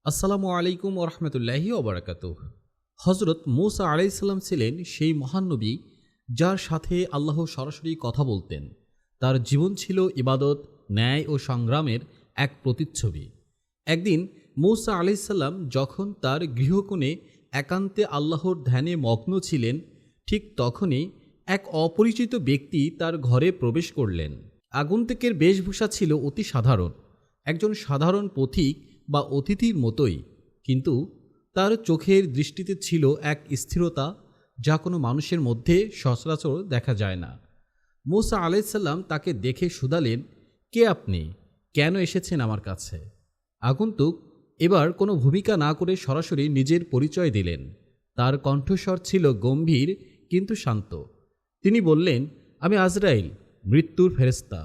আসসালামু আলাইকুম ওরহমতুল্লাহি ওবরাকাতুহ। হজরত মুসা আলাইসাল্লাম ছিলেন সেই মহান নবী যার সাথে আল্লাহ সরাসরি কথা বলতেন। তার জীবন ছিল ইবাদত, ন্যায় ও সংগ্রামের এক প্রতিচ্ছবি। একদিন মুসা আলাইসাল্লাম যখন তার গৃহকোণে একান্তে আল্লাহর ধ্যানে মগ্ন ছিলেন, ঠিক তখনই এক অপরিচিত ব্যক্তি তার ঘরে প্রবেশ করলেন। আগন্তুকের বেশভূষা ছিল অতি সাধারণ, একজন সাধারণ পথিক বা অতিথির মতোই, কিন্তু তার চোখের দৃষ্টিতে ছিল এক স্থিরতা যা কোনো মানুষের মধ্যে সচরাচর দেখা যায় না। মুসা আলাইসাল্লাম তাকে দেখে শুধালেন, কে আপনি? কেন এসেছেন আমার কাছে? আগন্তুক এবার কোনো ভূমিকা না করে সরাসরি নিজের পরিচয় দিলেন। তার কণ্ঠস্বর ছিল গম্ভীর কিন্তু শান্ত। তিনি বললেন, আমি আজরাইল, মৃত্যুর ফেরেশতা।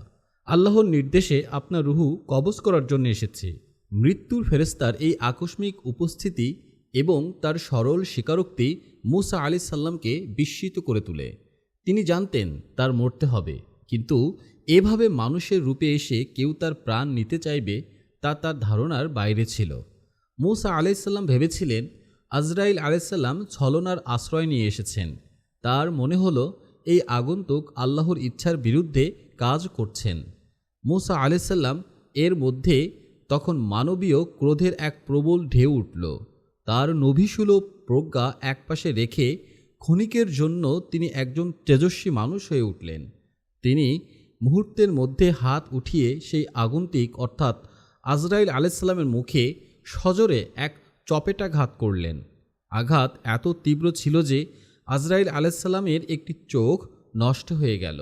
আল্লাহর নির্দেশে আপনার রুহু কবজ করার জন্য এসেছি। মৃত্যুর ফেরেশতার এই আকস্মিক উপস্থিতি এবং তার সরল স্বীকারোক্তি মুসা আলাইসাল্লামকে বিস্মিত করে তোলে। তিনি জানতেন তার মরতে হবে, কিন্তু এভাবে মানুষের রূপে এসে কেউ তার প্রাণ নিতে চাইবে তা তার ধারণার বাইরে ছিল। মুসা আলাইসাল্লাম ভেবেছিলেন আজরাইল আলাইসাল্লাম ছলনার আশ্রয় নিয়ে এসেছেন। তার মনে হলো এই আগন্তুক আল্লাহর ইচ্ছার বিরুদ্ধে কাজ করছেন। মুসা আলাইসাল্লাম এর মধ্যে তখন মানবীয় ক্রোধের এক প্রবল ঢেউ উঠল। তার নভিসুলভ প্রজ্ঞা একপাশে রেখে ক্ষণিকের জন্য তিনি একজন তেজস্বী মানুষ হয়ে উঠলেন। তিনি মুহূর্তের মধ্যে হাত উঠিয়ে সেই আগন্তুক অর্থাৎ আজরাইল আলাইসাল্লামের মুখে সজোরে এক চপেটাঘাত করলেন। আঘাত এত তীব্র ছিল যে আজরাইল আলাইসাল্লামের একটি চোখ নষ্ট হয়ে গেল।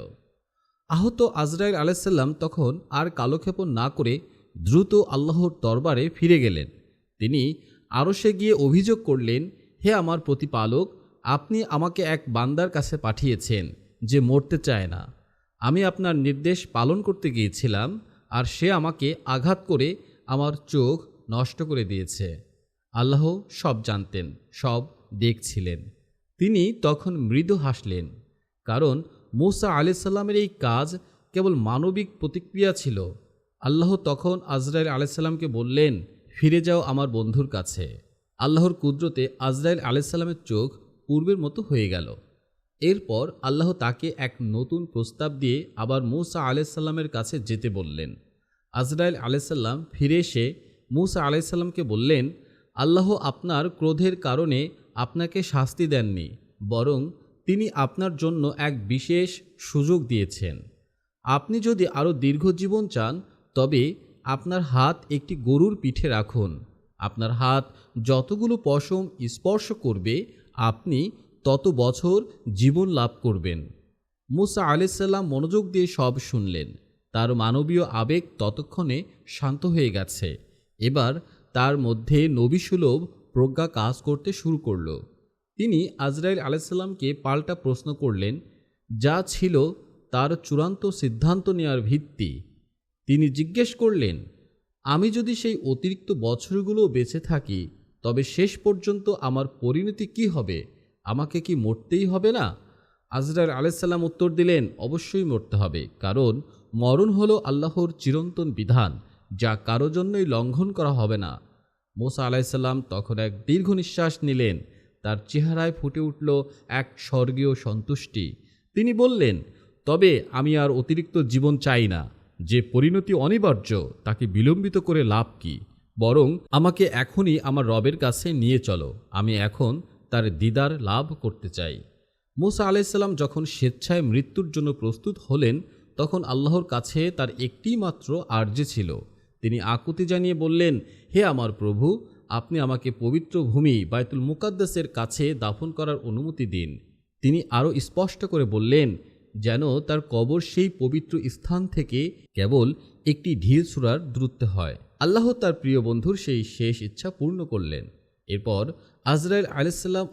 আহত আজরাইল আলাইসাল্লাম তখন আর কালক্ষেপণ না করে দ্রুত আল্লাহর দরবারে ফিরে গেলেন। তিনি আরশে গিয়ে অভিযোগ করলেন, হে আমার প্রতিপালক, আপনি আমাকে এক বান্দার কাছে পাঠিয়েছেন যে মরতে চায় না। আমি আপনার নির্দেশ পালন করতে গিয়েছিলাম, আর সে আমাকে আঘাত করে আমার চোখ নষ্ট করে দিয়েছে। আল্লাহ সব জানতেন, সব দেখছিলেন। তিনি তখন মৃদু হাসলেন, কারণ মুসা আলাইসাল্লামের এই কাজ কেবল মানবিক প্রতিক্রিয়া ছিল। আল্লাহ তখন আজরাইল আলাইসাল্লামকে বললেন, ফিরে যাও আমার বন্ধুর কাছে। আল্লাহর কুদরতে আজরাইল আলাইসাল্লামের চোখ পূর্বের মতো হয়ে গেল। এরপর আল্লাহ তাকে এক নতুন প্রস্তাব দিয়ে আবার মুসা আলাইসাল্লামের কাছে যেতে বললেন। আজরাইল আলাইসাল্লাম ফিরে এসে মুসা আলাইসাল্লামকে বললেন, আল্লাহ আপনার ক্রোধের কারণে আপনাকে শাস্তি দেননি, বরং তিনি আপনার জন্য এক বিশেষ সুযোগ দিয়েছেন। আপনি যদি আরও দীর্ঘ জীবন চান, তবে আপনার হাত একটি গরুর পিঠে রাখুন। আপনার হাত যতগুলো পশম স্পর্শ করবে, আপনি তত বছর জীবন লাভ করবেন। মুসা আলাইসাল্লাম মনোযোগ দিয়ে সব শুনলেন। তার মানবীয় আবেগ ততক্ষণে শান্ত হয়ে গেছে। এবার তার মধ্যে নবীসুলভ প্রজ্ঞা কাজ করতে শুরু করল। তিনি আজরাইল আলাইসাল্লামকে পাল্টা প্রশ্ন করলেন, যা ছিল তার চূড়ান্ত সিদ্ধান্ত নেওয়ার ভিত্তি। তিনি জিজ্ঞেস করলেন, আমি যদি সেই অতিরিক্ত বছরগুলো বেঁচে থাকি, তবে শেষ পর্যন্ত আমার পরিণতি কি হবে? আমাকে কি মরতেই হবে না? আজরাইল আলাইসাল্লাম উত্তর দিলেন, অবশ্যই মরতে হবে, কারণ মরণ হলো আল্লাহর চিরন্তন বিধান, যা কারো জন্যই লঙ্ঘন করা হবে না। মুসা আলাইসাল্লাম তখন এক দীর্ঘ নিঃশ্বাস নিলেন। তার চেহারায় ফুটে উঠল এক স্বর্গীয় সন্তুষ্টি। তিনি বললেন, তবে আমি আর অতিরিক্ত জীবন চাই না। যে পরিণতি অনিবার্য, তাকে বিলম্বিত করে লাভ কি? বরং আমাকে এখনই আমার রবের কাছে নিয়ে চলো। আমি এখন তার দিদার লাভ করতে চাই। মুসা আলাইসাল্লাম যখন স্বেচ্ছায় মৃত্যুর জন্য প্রস্তুত হলেন, তখন আল্লাহর কাছে তার একটি মাত্র আর্জি ছিল। তিনি আকুতি জানিয়ে বললেন, হে আমার প্রভু, আপনি আমাকে পবিত্র ভূমি বাইতুল মুকাদ্দাসের কাছে দাফন করার অনুমতি দিন। তিনি আরও স্পষ্ট করে বললেন, যেন তার কবর সেই পবিত্র স্থান থেকে কেবল একটি ঢিল ছোড়ার দূরত্বে হয়। আল্লাহ তার প্রিয় বন্ধুর সেই শেষ ইচ্ছা পূর্ণ করলেন। এরপর আজরাইল আলাইসাল্লাম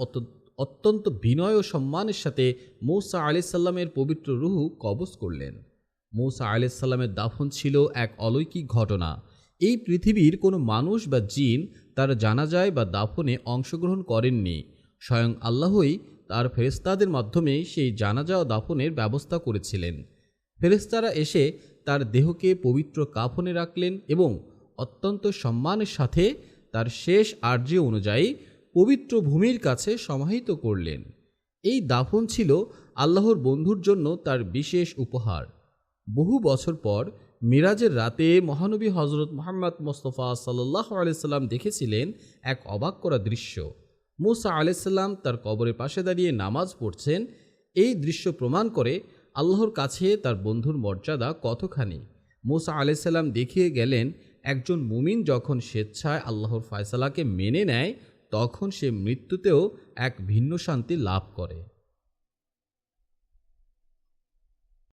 অত্যন্ত বিনয় ও সম্মানের সাথে মুসা আলাইসাল্লামের পবিত্র রুহু কবজ করলেন। মুসা আলাইসাল্লামের দাফন ছিল এক অলৌকিক ঘটনা। এই পৃথিবীর কোনো মানুষ বা জিন তার জানাজায় বা দাফনে অংশগ্রহণ করেননি। স্বয়ং আল্লাহই তার ফেরেশতাদের মাধ্যমে সেই জানাজা ও দাফনের ব্যবস্থা করেছিলেন। ফেরেশতারা এসে তার দেহকে পবিত্র কাফনে রাখলেন এবং অত্যন্ত সম্মানের সাথে তার শেষ আর্জি অনুযায়ী পবিত্র ভূমির কাছে সমাহিত করলেন। এই দাফন ছিল আল্লাহর বন্ধুর জন্য তার বিশেষ উপহার। বহু বছর পর মিরাজের রাতে মহানবী হজরত মুহাম্মদ মুস্তাফা সাল্লাল্লাহু আলাইহি সাল্লাম দেখেছিলেন এক অবাক করা দৃশ্য। মুসা আলাইহিস সালাম তার কবরের পাশে দাঁড়িয়ে নামাজ পড়ছেন। এই দৃশ্য প্রমাণ করে আল্লাহর কাছে তার বন্ধুর মর্যাদা কতখানি। মুসা আলাইহিস সালাম দেখিয়ে গেলেন, একজন মুমিন যখন স্বেচ্ছায় আল্লাহর ফয়সালাকে মেনে নেয়, তখন সে মৃত্যুতেও এক ভিন্ন শান্তি লাভ করে।